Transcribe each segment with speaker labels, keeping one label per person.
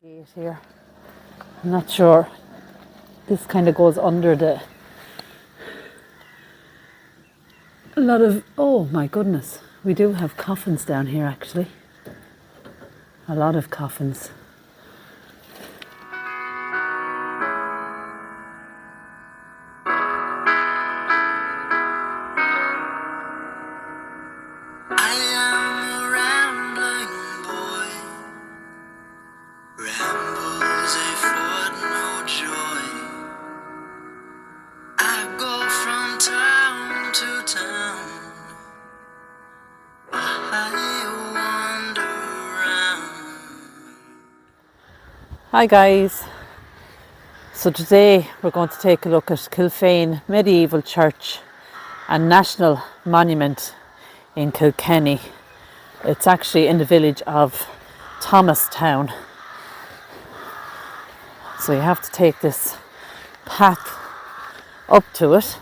Speaker 1: Gate here. I'm not sure. This kind of goes under a lot of, oh my goodness, we do have coffins down here actually. A lot of coffins. Hi guys, so today we're going to take a look at Kilfane Medieval Church and National Monument in Kilkenny. It's actually in the village of Thomastown. So you have to take this path up to it,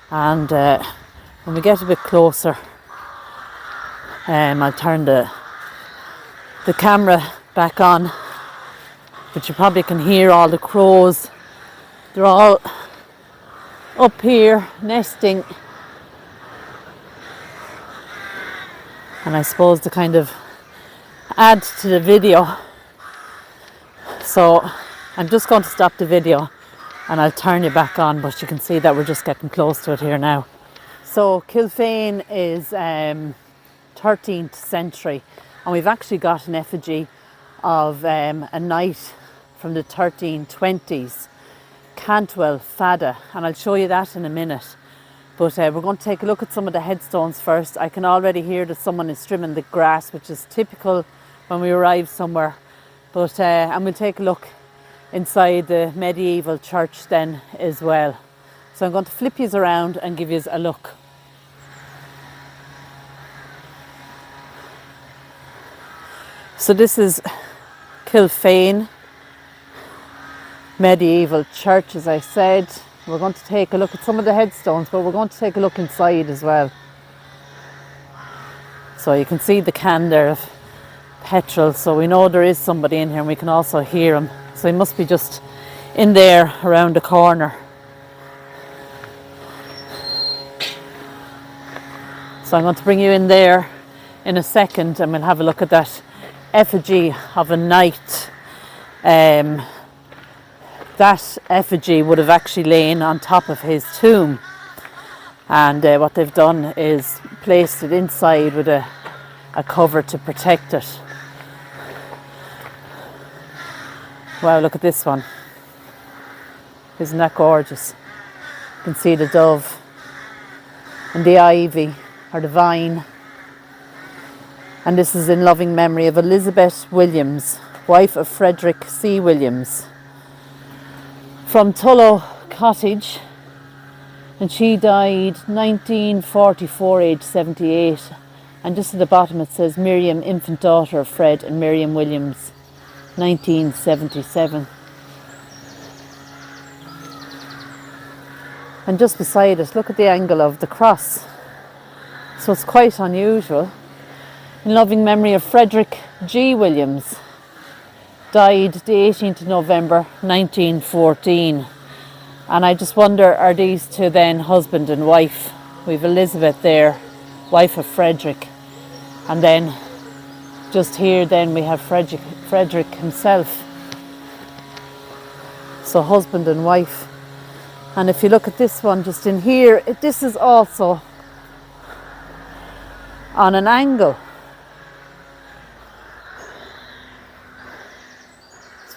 Speaker 1: and when we get a bit closer, I'll turn the camera back on. But you probably can hear all the crows. They're all up here nesting. And I suppose to kind of add to the video. So I'm just going to stop the video and I'll turn it back on, but you can see that we're just getting close to it here now. So Kilfane is 13th century, and we've actually got an effigy of a knight from the 1320s, Cantwell Fada, and I'll show you that in a minute. But we're going to take a look at some of the headstones first. I can already hear that someone is trimming the grass, which is typical when we arrive somewhere. But and we'll take a look inside the medieval church then as well. So I'm going to flip you around and give you a look. So this is Kilfane Medieval Church, as I said. We're going to take a look at some of the headstones, but we're going to take a look inside as well. So you can see the can there of petrol, so we know there is somebody in here, and we can also hear him. So he must be just in there around the corner. So I'm going to bring you in there in a second, and we'll have a look at that effigy of a knight. That effigy would have actually lain on top of his tomb, and what they've done is placed it inside with a cover to protect it. Wow, look at this one. Isn't that gorgeous? You can see the dove and the ivy, or the vine. And this is in loving memory of Elizabeth Williams, wife of Frederick C. Williams, from Tullow Cottage, and she died 1944, aged 78. And just at the bottom it says Miriam, infant daughter of Fred and Miriam Williams, 1977. And just beside it, look at the angle of the cross. So it's quite unusual. In loving memory of Frederick G. Williams, died the 18th of November 1914. And I just wonder, are these two then husband and wife? We've Elizabeth there, wife of Frederick, and then just here then we have Frederick himself. So husband and wife. And if you look at this one just in here, this is also on an angle.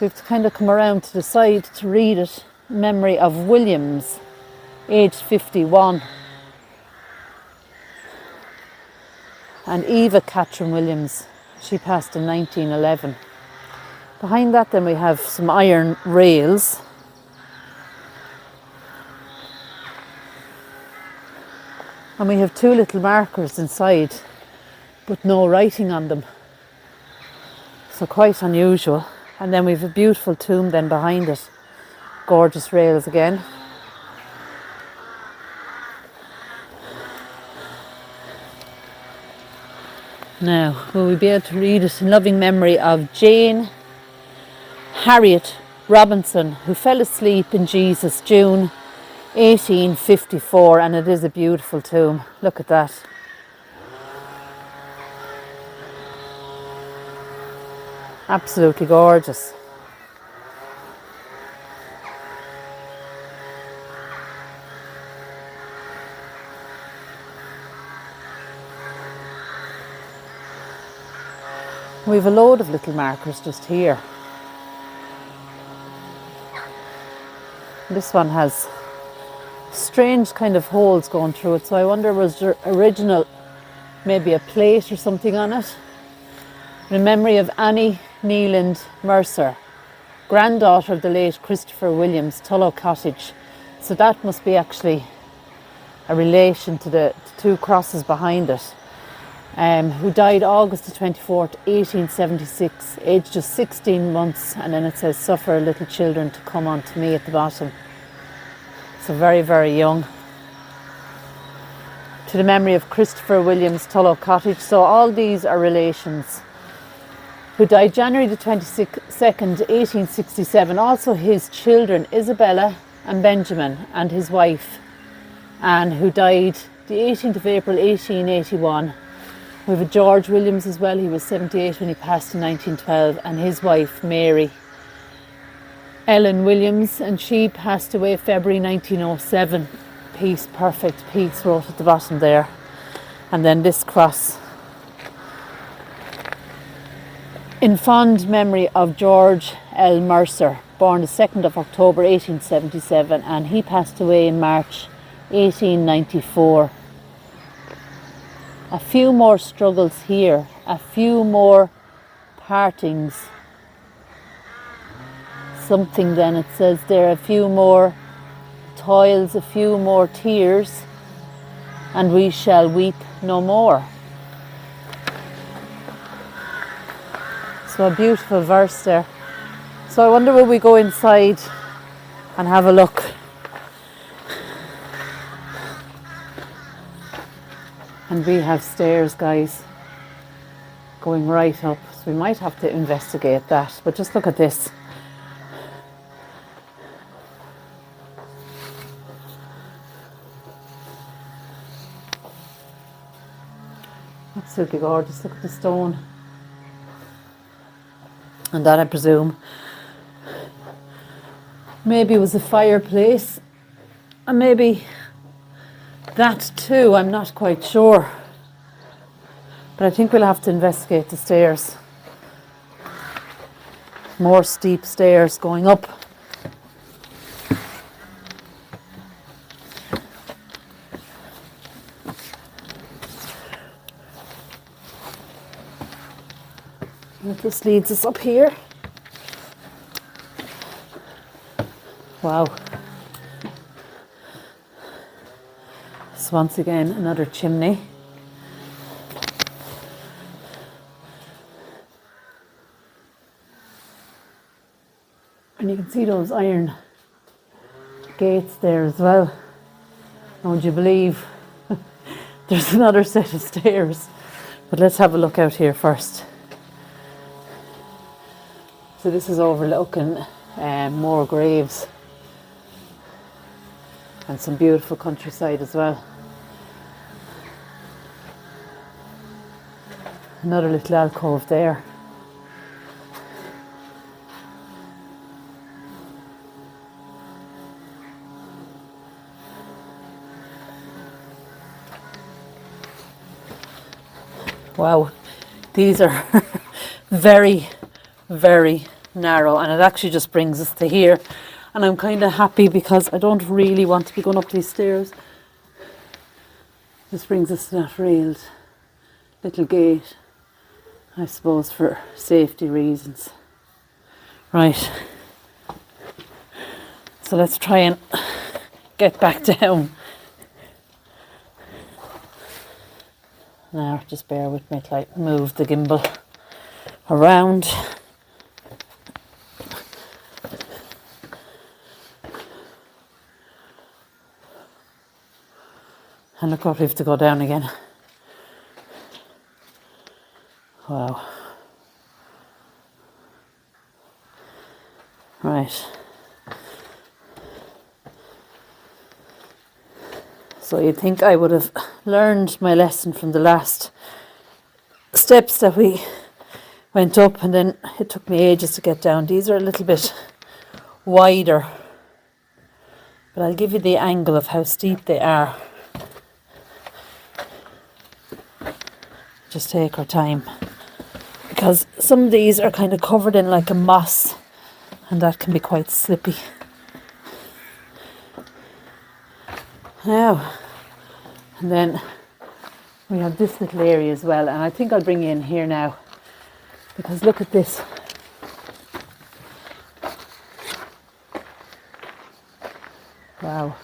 Speaker 1: We have to kind of come around to the side to read it. Memory of Williams, aged 51. And Eva Catherine Williams, she passed in 1911. Behind that then we have some iron rails. And we have two little markers inside, but no writing on them. So quite unusual. And then we have a beautiful tomb then behind it. Gorgeous rails again. Now, will we be able to read it? In loving memory of Jane Harriet Robinson, who fell asleep in Jesus, June 1854, and it is a beautiful tomb. Look at that. Absolutely gorgeous. We've a load of little markers just here. This one has strange kind of holes going through it, so I wonder was there original, maybe a plate or something on it. In memory of Annie Neeland Mercer, granddaughter of the late Christopher Williams, Tullow Cottage. So that must be actually a relation to the two crosses behind it. Who died August the 24th, 1876, aged just 16 months, and then it says, suffer little children to come unto me at the bottom. So very, very young. To the memory of Christopher Williams, Tullow Cottage. So all these are relations. Who died January the 22nd, 1867. Also his children, Isabella and Benjamin, and his wife, Anne, who died the 18th of April, 1881. We have a George Williams as well. He was 78 when he passed in 1912, and his wife, Mary Ellen Williams, and she passed away February 1907. Peace, perfect peace, wrote at the bottom there. And then this cross. In fond memory of George L. Mercer, born the 2nd of October 1877, and he passed away in March 1894. A few more struggles here, a few more partings. Something then it says there, a few more toils, a few more tears, and we shall weep no more. So a beautiful verse there. So I wonder will we go inside and have a look. And we have stairs, guys, going right up. So we might have to investigate that. But just look at this. Absolutely gorgeous. Look at the stone. And that, I presume, maybe was a fireplace. And maybe that too, I'm not quite sure. But I think we'll have to investigate the stairs. More steep stairs going up. And this leads us up here. Wow. So once again, another chimney. And you can see those iron gates there as well. And would you believe there's another set of stairs? But let's have a look out here first. So this is overlooking more graves and some beautiful countryside as well. Another little alcove there. Wow, these are very, very narrow, and it actually just brings us to here. And I'm kind of happy because I don't really want to be going up these stairs. This brings us to that railed little gate, I suppose for safety reasons. Right, so let's try and get back down. Now, just bear with me till I move the gimbal around. And look what we have to go down again. Wow. Right. So you'd think I would have learned my lesson from the last steps that we went up, and then it took me ages to get down. These are a little bit wider, but I'll give you the angle of how steep they are. Just take our time, because some of these are kind of covered in like a moss, and that can be quite slippy. Now, and then we have this little area as well, and I think I'll bring you in here now, because look at this. Wow.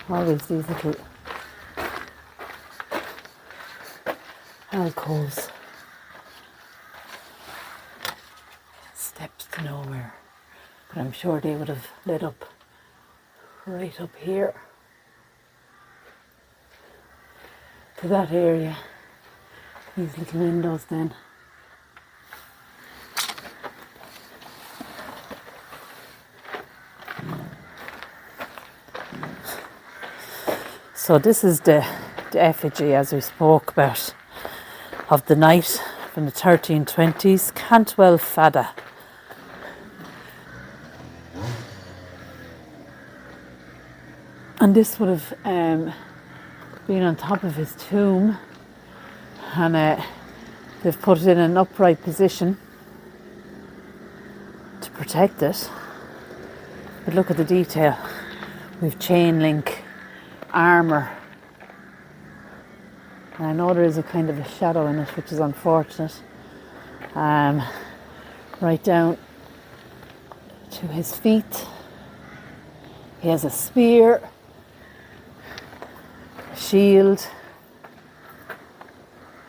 Speaker 1: Always these little alcoves. Steps to nowhere. But I'm sure they would have led up right up here to that area. These little windows then. So this is the effigy, as we spoke about, of the knight from the 1320s, Cantwell Fada. And this would have been on top of his tomb, and they've put it in an upright position to protect it. But look at the detail. We've chain link, armour, and I know there is a kind of a shadow in it, which is unfortunate, right down to his feet. He has a spear, a shield,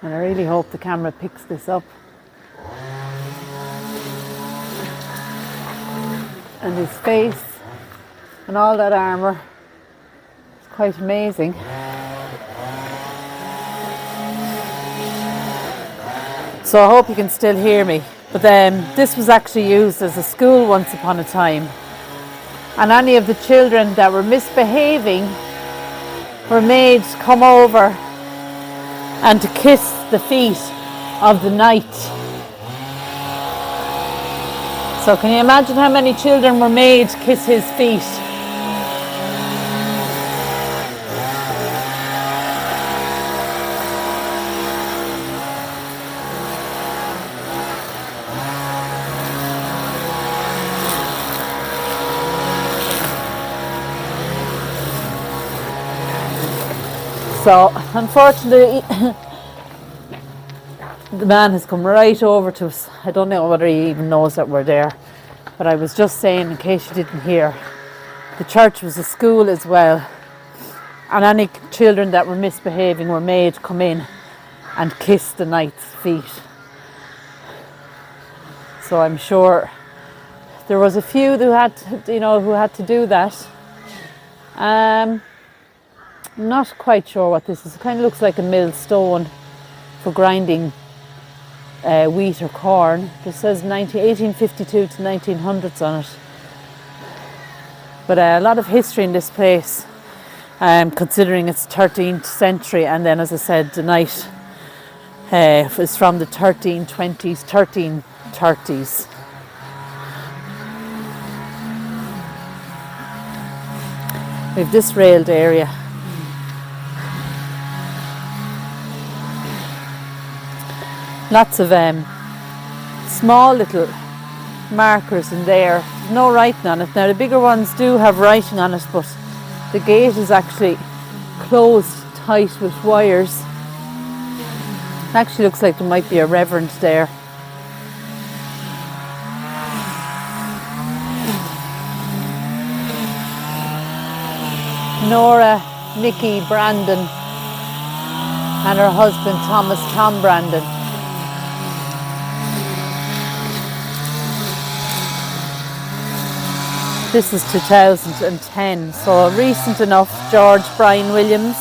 Speaker 1: and I really hope the camera picks this up. And his face and all that armour, quite amazing. So I hope you can still hear me. But this was actually used as a school once upon a time. And any of the children that were misbehaving were made to come over and to kiss the feet of the knight. So can you imagine how many children were made to kiss his feet? So, unfortunately, the man has come right over to us. I don't know whether he even knows that we're there. But I was just saying, in case you didn't hear, the church was a school as well. And any children that were misbehaving were made to come in and kiss the knight's feet. So I'm sure there was a few who had to do that. I'm not quite sure what this is. It kind of looks like a millstone for grinding wheat or corn. It says 1852 to 1900s on it. But a lot of history in this place, considering it's 13th century, and then, as I said, the knight is from the 1320s, 1330s. We have this railed area. Lots of small little markers in there. There's no writing on it. Now the bigger ones do have writing on it, but the gate is actually closed tight with wires. It actually looks like there might be a reverend there. Nora Nicky Brandon and her husband Tom Brandon. This is 2010, so recent enough. George Brian Williams,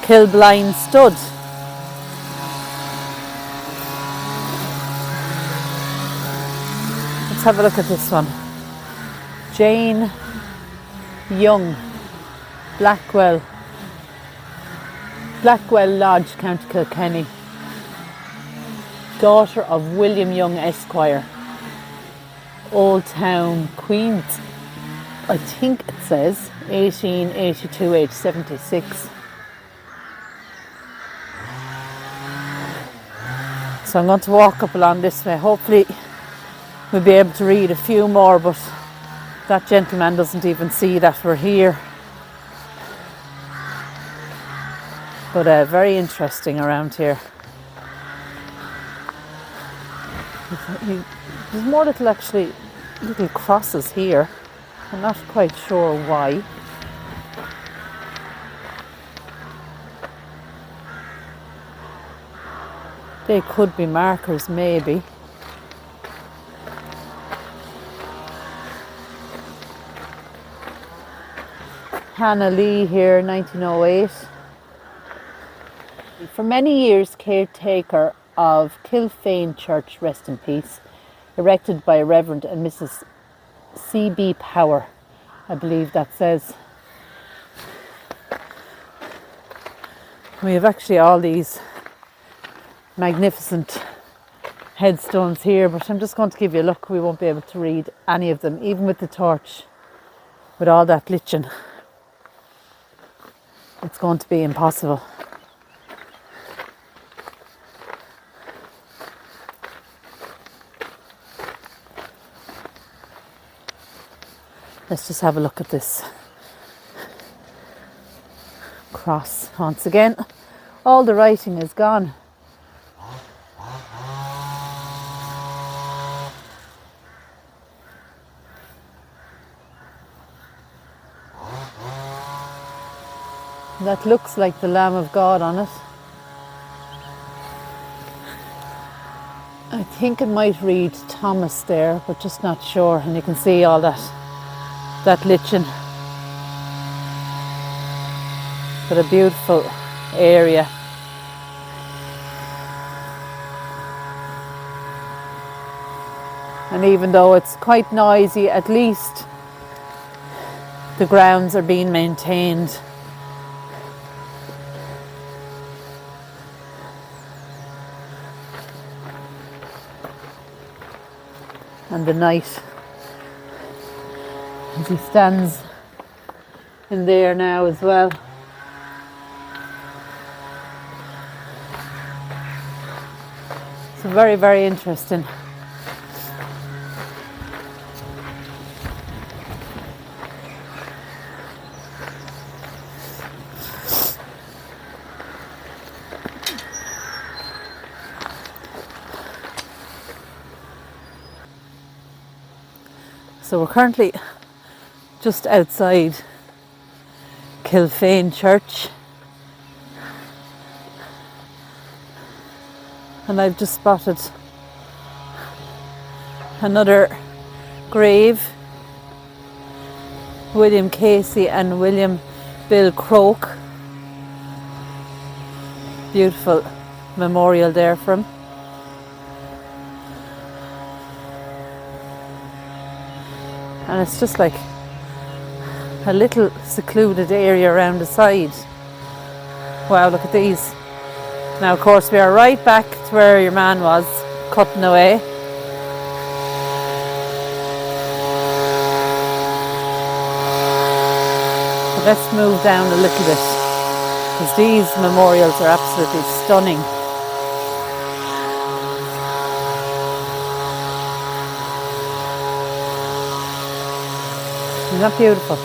Speaker 1: Kilblind Stud. Let's have a look at this one. Jane Young, Blackwell Lodge, County Kilkenny. Daughter of William Young Esquire. Old Town, Queens. I think it says 1882, age 76. So I'm going to walk up along this way. Hopefully we'll be able to read a few more, but that gentleman doesn't even see that we're here. But very interesting around here. There's more little crosses here. I'm not quite sure why. They could be markers, maybe. Hannah Lee here, 1908. For many years, caretaker of Kilfane Church, rest in peace, erected by Reverend and Mrs. C.B. Power, I believe that says. We have actually all these magnificent headstones here, but I'm just going to give you a look. We won't be able to read any of them, even with the torch, with all that bleaching. It's going to be impossible. Let's just have a look at this cross once again. All the writing is gone. That looks like the Lamb of God on it. I think it might read Thomas there, but just not sure. And you can see all that lichen. But a beautiful area. And even though it's quite noisy, at least the grounds are being maintained. And the knight, as he stands in there now as well. So very, very interesting. So we're currently just outside Kilfane Church, and I've just spotted another grave. William Casey and William Bill Croke. Beautiful memorial there for him. And it's just like a little secluded area around the side. Wow, look at these. Now, of course, we are right back to where your man was, cutting away. But let's move down a little bit, because these memorials are absolutely stunning. Isn't that beautiful?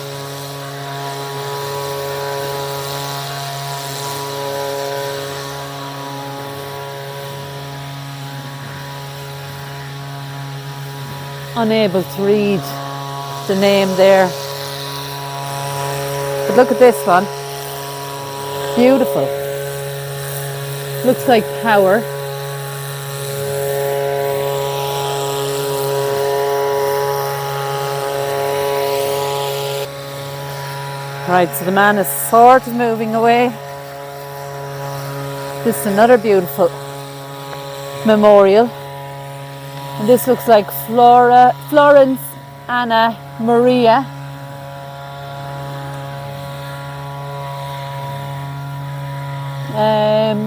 Speaker 1: Unable to read the name there. But look at this one. Beautiful. Looks like Power. Right, so the man is sort of moving away. This is another beautiful memorial. And this looks like Florence Anna Maria.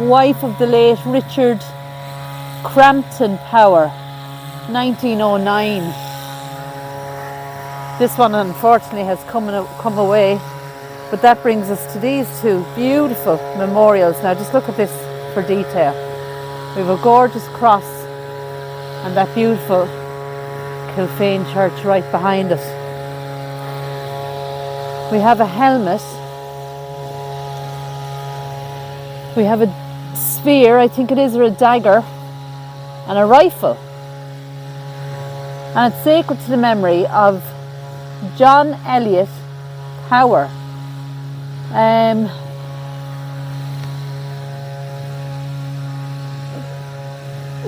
Speaker 1: Wife of the late Richard Crampton Power, 1909. This one unfortunately has come away, but that brings us to these two beautiful memorials. Now just look at this for detail. We have a gorgeous cross and that beautiful Kilfane Church right behind it. We have a helmet. We have a spear, I think it is, or a dagger, and a rifle. And it's sacred to the memory of John Elliot Power.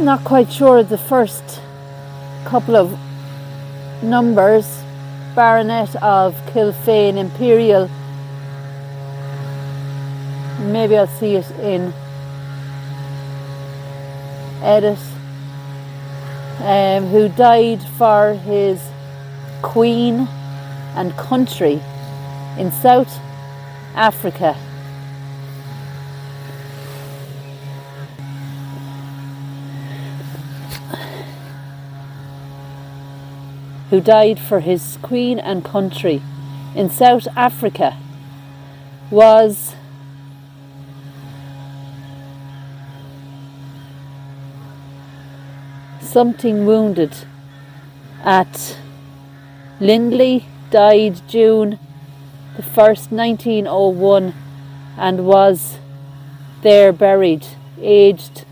Speaker 1: Not quite sure of the first couple of numbers. Baronet of Kilfane, Imperial. Maybe I'll see it in edit. Who died for his queen and country in South Africa. Who died for his queen and country in South Africa, was something wounded at Lindley, died June the 1st, 1901, and was there buried, aged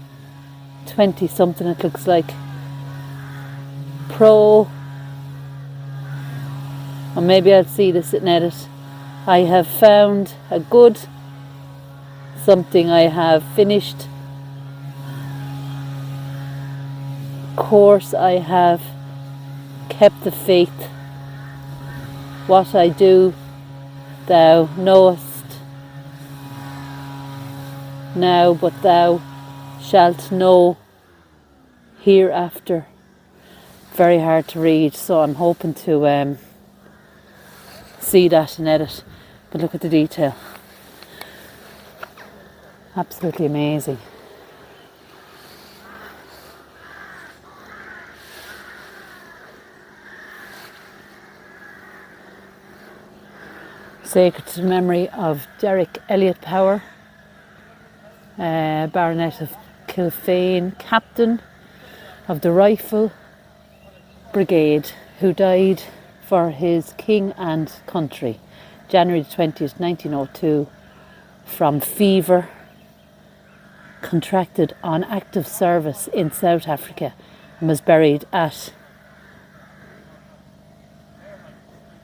Speaker 1: 20 something it looks like. Or maybe I'll see this in edit. I have found a good something. I have finished course. I have kept the faith. What I do thou knowest now, but thou shalt know hereafter. Very hard to read, so I'm hoping to see that in edit. But look at the detail. Absolutely amazing. Sacred to the memory of Derek Elliot Power, Baronet of Kilfane, Captain of the Rifle Brigade, who died for his king and country, January 20th, 1902, from fever contracted on active service in South Africa, and was buried at,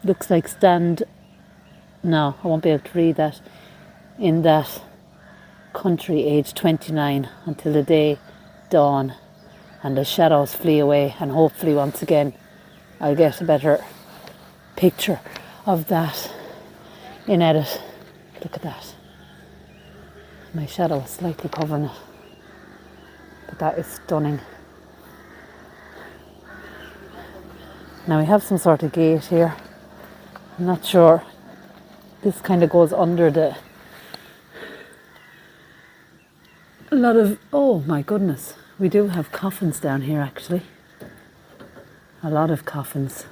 Speaker 1: looks like no, I won't be able to read that, in that country, aged 29, until the day dawn and the shadows flee away, and hopefully once again I'll get a better picture of that in edit. Look at that. My shadow is slightly covering it, but that is stunning. Now we have some sort of gate here. I'm not sure. This kind of goes under a lot of, oh my goodness, we do have coffins down here actually. A lot of coffins.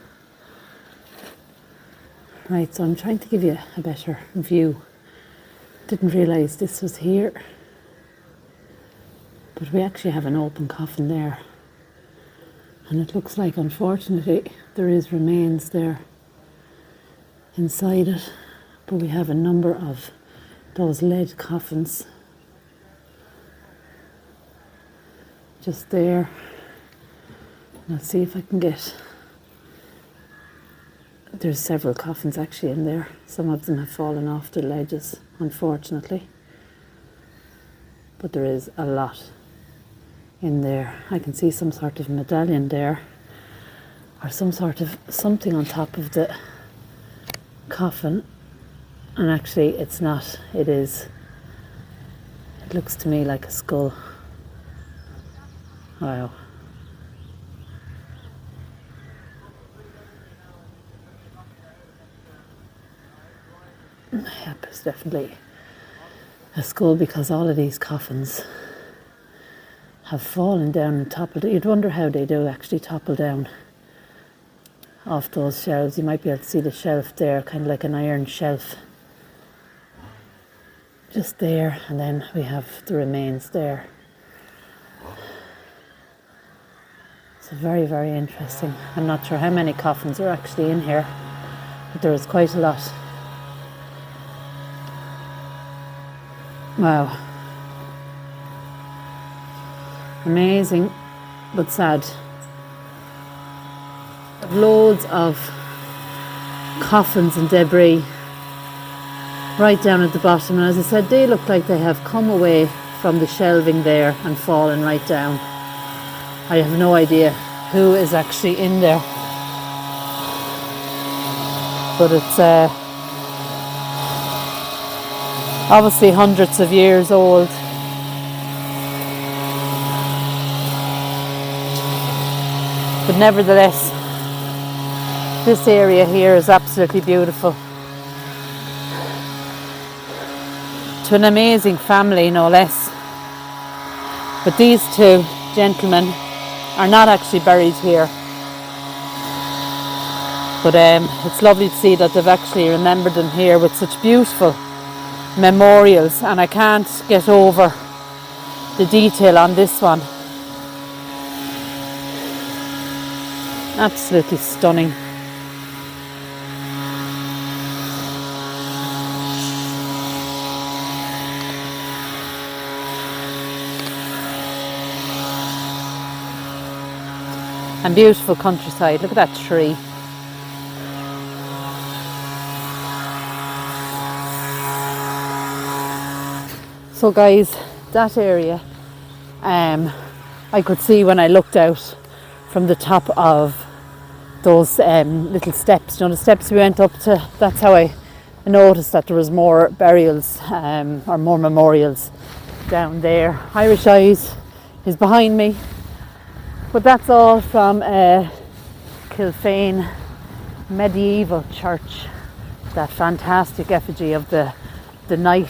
Speaker 1: Right, so I'm trying to give you a better view. Didn't realise this was here. But we actually have an open coffin there. And it looks like, unfortunately, there is remains there inside it. But we have a number of those lead coffins just there. Let's see if I can get, there's several coffins actually in there. Some of them have fallen off the ledges, unfortunately. But there is a lot in there. I can see some sort of medallion there, or some sort of something on top of the coffin. And actually it's not, it is. It looks to me like a skull. Wow. Yep, it's definitely a skull, because all of these coffins have fallen down and toppled. You'd wonder how they do actually topple down off those shelves. You might be able to see the shelf there, kind of like an iron shelf. Just there, and then we have the remains there. So very, very interesting. I'm not sure how many coffins are actually in here, but there is quite a lot. Wow. Amazing, but sad. Loads of coffins and debris right down at the bottom, and as I said, they look like they have come away from the shelving there and fallen right down. I have no idea who is actually in there, but it's obviously hundreds of years old. But nevertheless, this area here is absolutely beautiful. To an amazing family, no less. But these two gentlemen are not actually buried here. But it's lovely to see that they've actually remembered them here with such beautiful memorials, and I can't get over the detail on this one. Absolutely stunning. And beautiful countryside. Look at that tree. So guys, that area I could see when I looked out from the top of those little steps, you know, the steps we went up to. That's how I noticed that there was more burials or more memorials down there. Irish Eyes is behind me, but that's all from Kilfane medieval church. That fantastic effigy of the knight.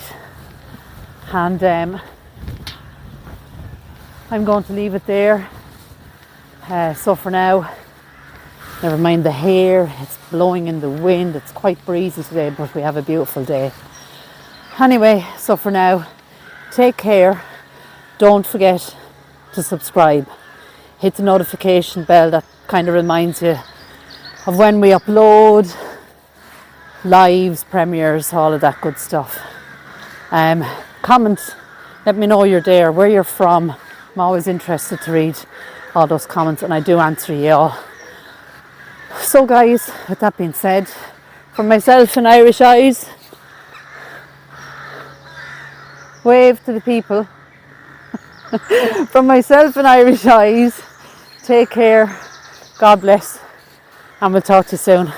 Speaker 1: And I'm going to leave it there. So for now, never mind the hair, it's blowing in the wind, it's quite breezy today, but we have a beautiful day. Anyway, so for now, take care. Don't forget to subscribe. Hit the notification bell, that kind of reminds you of when we upload, lives, premieres, all of that good stuff. Comment, let me know you're there, where you're from. I'm always interested to read all those comments, and I do answer you all. So guys, with that being said, from myself and Irish Eyes, wave to the people. From myself and Irish Eyes, take care, God bless, and we'll talk to you soon.